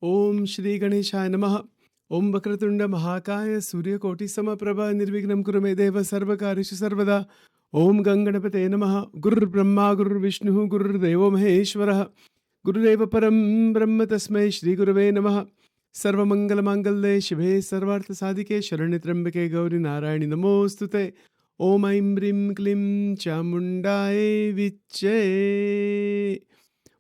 Om Shri Ganeshaya Namaha. Om Vakratunda Mahakaya Surya Koti Samaprabha Nirvignam Kurume Deva Sarvakarishu Sarvada. Om Ganganapate Namaha. Guru Brahma Guru Vishnu Guru Devo Maheshwaraha. Guru Deva Param Brahma Tasmai Shri Guruve Namaha. Sarva Mangala Mangalle Shive Sarvartha Sadike Sharanitrambake Gauri Narayani Namostute. Om Aim Brim Klim Chamundaye Viche.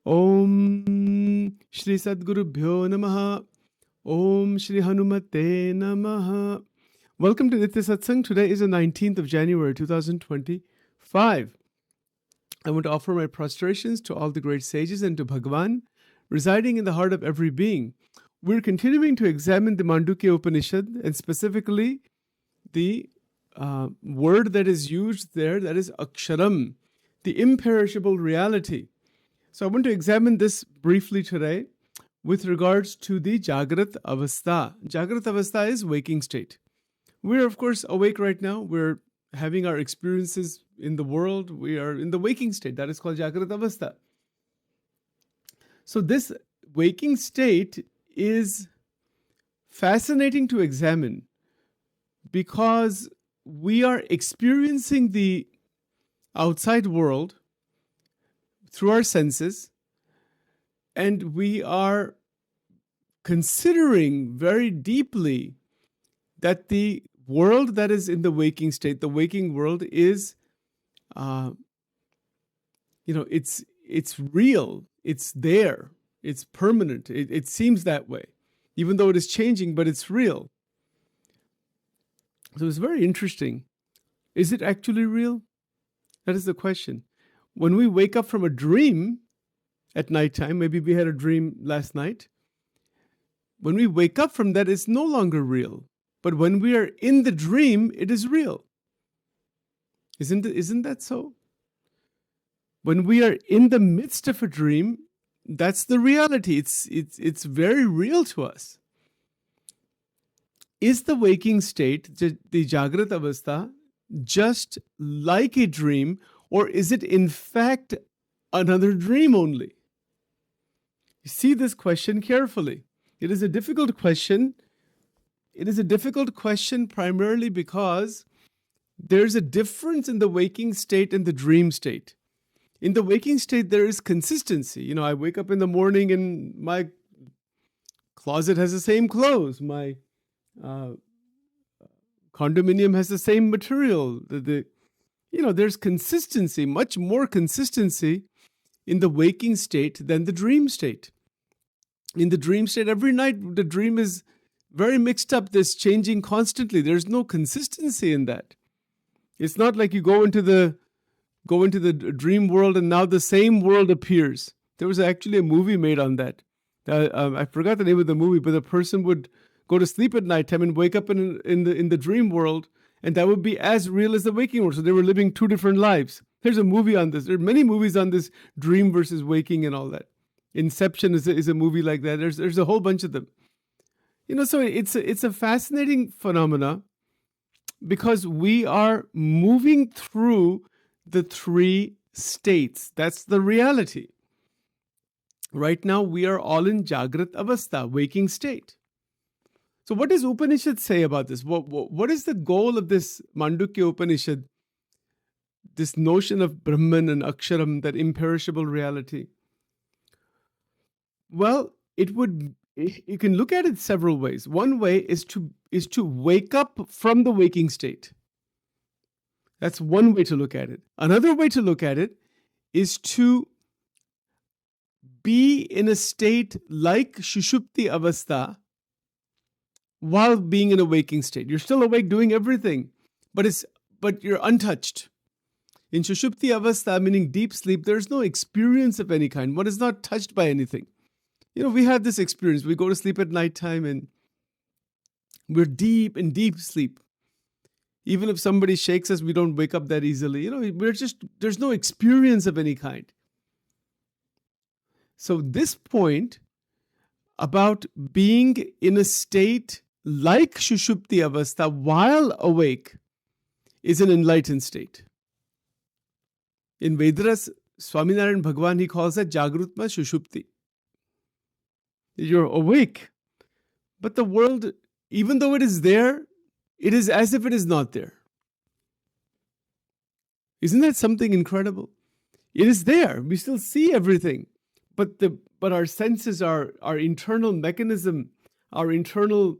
Om Shri Sadgurubhyo Namaha. Om Shri Hanumate Namaha. Welcome to Nitya Satsang. Today is the 19th of January 2025. I want to offer my prostrations to all the great sages and to Bhagavan, residing in the heart of every being. We're continuing to examine the Mandukya Upanishad and specifically the word that is used there, that is Aksharam, the imperishable reality. So I want to examine this briefly today with regards to the Jagrat Avastha. Jagrat Avastha is waking state. We're of course awake right now. We're having our experiences in the world. We are in the waking state. That is called Jagrat Avastha. So this waking state is fascinating to examine because we are experiencing the outside world through our senses, and we are considering very deeply that the world that is in the waking state, the waking world, is, it's real, it's there, it's permanent. It seems that way, even though it is changing, but it's real. So it's very interesting. Is it actually real? That is the question. When we wake up from a dream at nighttime, maybe we had a dream last night. When we wake up from that, it's no longer real. But when we are in the dream, it is real. Isn't that so? When we are in the midst of a dream, that's the reality. It's very real to us. Is the waking state, the Jagrat Avastha, just like a dream, or is it in fact another dream only? See this question carefully. It is a difficult question. It is a difficult question primarily because there's a difference in the waking state and the dream state. In the waking state, there is consistency. I wake up in the morning and my closet has the same clothes. My condominium has the same material. There's consistency, much more consistency in the waking state than the dream state. In the dream state, every night the dream is very mixed up. There's changing constantly. There's no consistency in that. It's not like you go into the dream world and now the same world appears. There was actually a movie made on that. I forgot the name of the movie, but the person would go to sleep at nighttime and wake up in the dream world, and that would be as real as the waking world. So they were living two different lives. There's a movie on this. There are many movies on this dream versus waking and all that. Inception is a movie like that. There's a whole bunch of them. So it's a fascinating phenomena because we are moving through the three states. That's the reality. Right now, we are all in Jagrat Avastha, waking state. So what does Upanishad say about this? What is the goal of this Mandukya Upanishad? This notion of Brahman and Aksharam, that imperishable reality. Well, you can look at it several ways. One way is to wake up from the waking state. That's one way to look at it. Another way to look at it is to be in a state like Shushupti Avastha while being in a waking state. You're still awake doing everything, but you're untouched. In Shushupti Avastha, meaning deep sleep, there's no experience of any kind. One is not touched by anything. We have this experience. We go to sleep at nighttime and we're deep in deep sleep. Even if somebody shakes us, we don't wake up that easily. There's no experience of any kind. So this point about being in a state like Shushupti Avastha while awake is an enlightened state. In Vedas, Swaminarayan Bhagavan, he calls that Jagrutma Shushupti. You're awake. But the world, even though it is there, it is as if it is not there. Isn't that something incredible? It is there. We still see everything. But our senses, our internal mechanism, our internal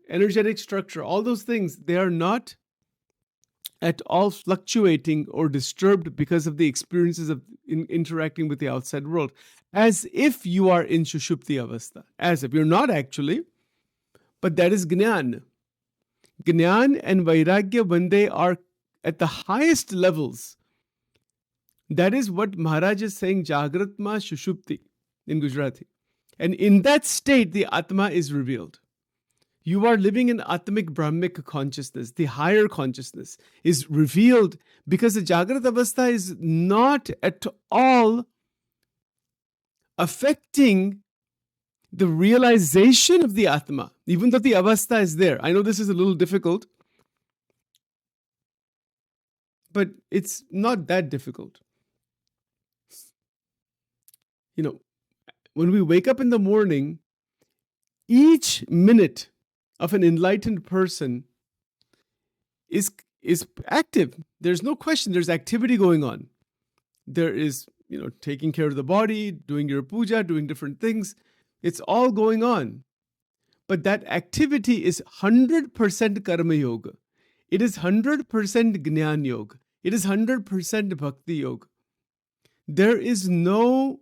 energetic structure, all those things, they are not at all fluctuating or disturbed because of the experiences of interacting with the outside world. As if you are in Shushupti Avastha. As if you're not actually, but that is Gnan. Gnan and Vairagya, when they are at the highest levels, that is what Maharaj is saying, Jagratma Shushupti in Gujarati. And in that state, the Atma is revealed. You are living in Atmic Brahmic consciousness. The higher consciousness is revealed because the Jagrat Avastha is not at all affecting the realization of the Atma, even though the Avastha is there. I know this is a little difficult, but it's not that difficult. When we wake up in the morning, each minute of an enlightened person is active. There's no question. There's activity going on. There is, taking care of the body, doing your puja, doing different things. It's all going on. But that activity is 100% karma yoga. It is 100% jnana yoga. It is 100% bhakti yoga. There is no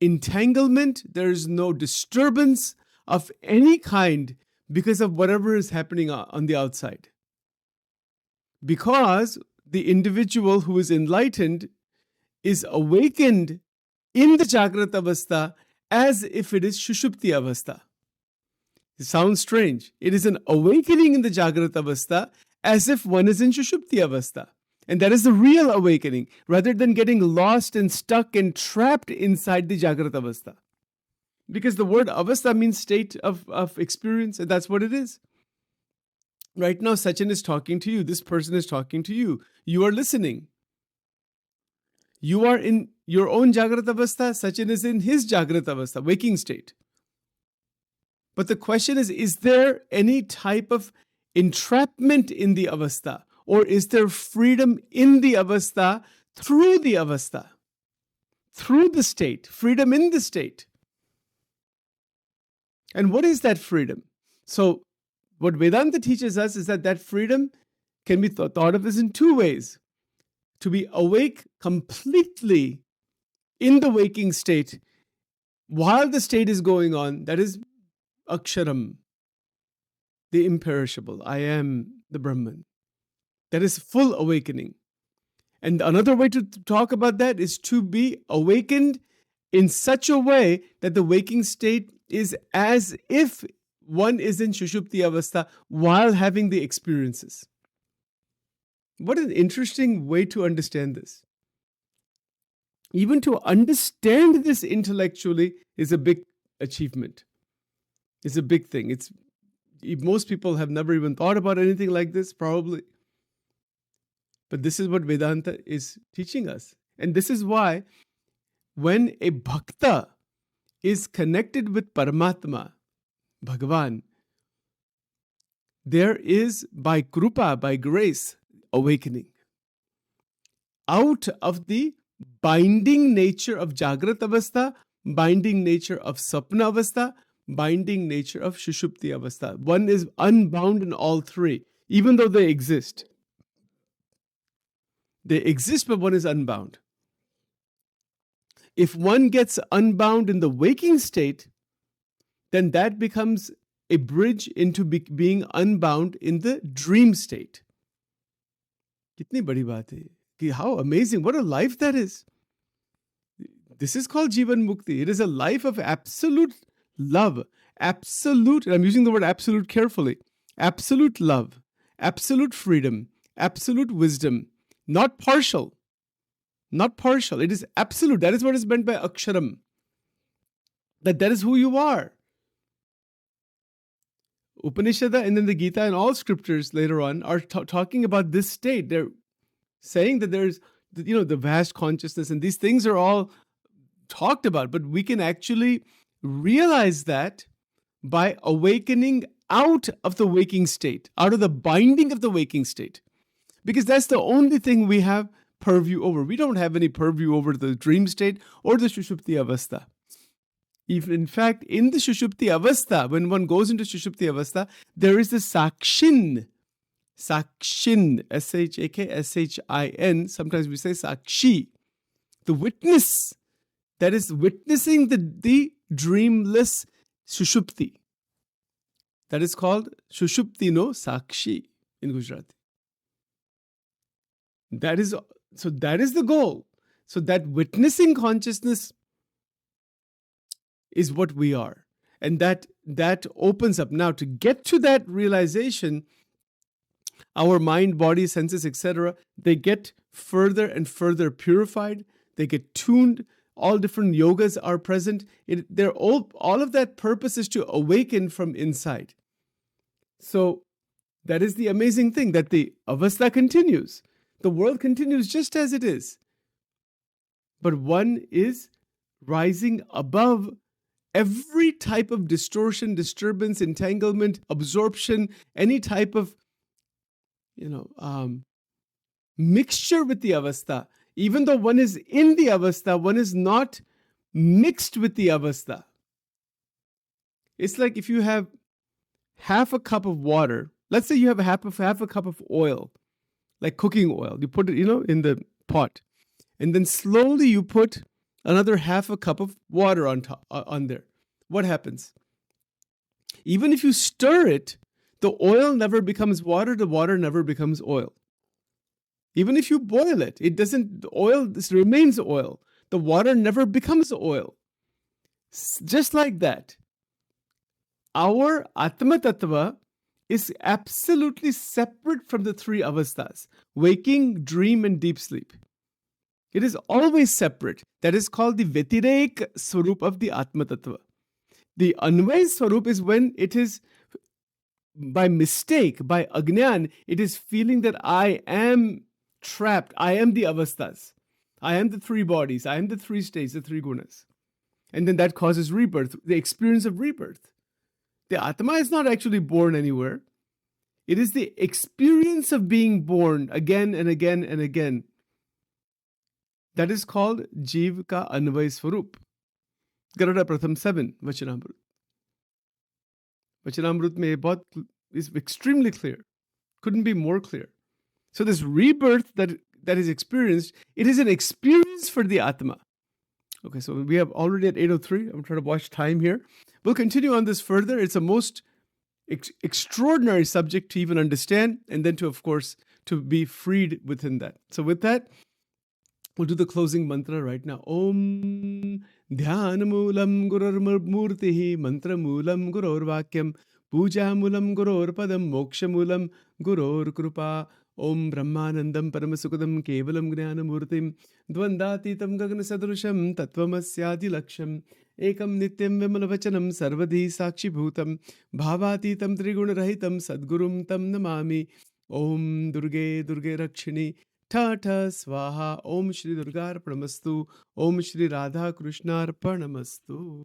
entanglement, there is no disturbance of any kind because of whatever is happening on the outside. Because the individual who is enlightened is awakened in the Jagrat Avastha as if it is Shushupti Avastha. It sounds strange. It is an awakening in the Jagrat Avastha as if one is in Shushupti Avastha. And that is the real awakening, rather than getting lost and stuck and trapped inside the Jagrat Avastha. Because the word Avastha means state of experience, and that's what it is. Right now, Sachin is talking to you. This person is talking to you. You are listening. You are in your own Jagrat Avastha. Sachin is in his Jagrat Avastha, waking state. But the question is there any type of entrapment in the Avastha? Or is there freedom in the Avastha through the Avastha? Through the state, freedom in the state. And what is that freedom? So, what Vedanta teaches us is that freedom can be thought of as in two ways. To be awake completely in the waking state while the state is going on, that is Aksharam, the imperishable. I am the Brahman. That is full awakening. And another way to talk about that is to be awakened in such a way that the waking state is as if one is in Shushupti Avastha while having the experiences. What an interesting way to understand this. Even to understand this intellectually is a big achievement. It's a big thing. Most people have never even thought about anything like this, probably. But this is what Vedanta is teaching us. And this is why when a bhakta is connected with Paramatma, Bhagavan, there is by krupa, by grace, awakening. Out of the binding nature of Jagrat Avastha, binding nature of Sapna Avastha, binding nature of Shushupti Avastha. One is unbound in all three, even though they exist. They exist, but one is unbound. If one gets unbound in the waking state, then that becomes a bridge into being unbound in the dream state. Kitni badi baat hai. How amazing, what a life that is. This is called Jivan Mukti. It is a life of absolute love. Absolute, and I'm using the word absolute carefully. Absolute love, absolute freedom, absolute wisdom. Not partial. Not partial. It is absolute. That is what is meant by Aksharam. That is who you are. Upanishad and then the Gita and all scriptures later on are talking about this state. They're saying that there's the vast consciousness, and these things are all talked about, but we can actually realize that by awakening out of the waking state, out of the binding of the waking state, because that's the only thing we have purview over. We don't have any purview over the dream state or the Shushupti Avastha. Even in fact, in the Shushupti Avastha, when one goes into Shushupti Avastha, there is the Sakshin. Sakshin, Shaksin. Sometimes we say Sakshi. The witness that is witnessing the dreamless Sushupti. That is called Shushupti no Sakshi in Gujarati. That is the goal. So that witnessing consciousness is what we are. And that opens up. Now, to get to that realization, our mind, body, senses, etc., they get further and further purified. They get tuned. All different yogas are present. All of that purpose is to awaken from inside. So that is the amazing thing, that the avastha continues. The world continues just as it is. But one is rising above every type of distortion, disturbance, entanglement, absorption, any type of mixture with the avastha. Even though one is in the avastha, one is not mixed with the avastha. It's like if you have half a cup of water. Let's say you have half a cup of oil, like cooking oil. You put it, in the pot, and then slowly you put another half a cup of water on top, on there. What happens? Even if you stir it, the oil never becomes water. The water never becomes oil. Even if you boil it, the oil remains oil. The water never becomes oil. Just like that, our Atma Tattva is absolutely separate from the three avasthas: waking, dream, and deep sleep. It is always separate. That is called the Vetirek Swarup of the Atma Tattva. The Anvay Swarup is when it is by mistake, by Agnan, it is feeling that I am trapped. I am the avasthas. I am the three bodies. I am the three states, the three gunas. And then that causes rebirth, the experience of rebirth. The Atma is not actually born anywhere. It is the experience of being born again and again and again. That is called Jeev ka Anvay Swarup. Garada Pratham 7, Vachanamrut. Vachanamrut mein is extremely clear. Couldn't be more clear. So this rebirth that is experienced, it is an experience for the Atma. Okay, so we have already at 8:03. I'm trying to watch time here. We'll continue on this further. It's a most extraordinary subject to even understand, and then to, of course, to be freed within that. So with that, we'll do the closing mantra right now. Om Dhyan Moolam Gurur Murtihi Mantra Moolam Gurur Vakyam Puja Moolam Gurur Padam Moksha Moolam Gurur Krupa Om Brahmanandam Paramasukadam Kevalam Gnana Murtim Dvandatitam Gagana Sadrusham Tattvamasyadi Laksham Ekam Nityam Vimalavachanam Sarvadhi Sakshi Bhutam Bhavatitam Triguna-rahitam Sadgurum Tam Namami Om Durge Durge Rakshini Tata Swaha Om Shri Durga Arpanamastu Om Shri Radha Krishna Arpanamastu.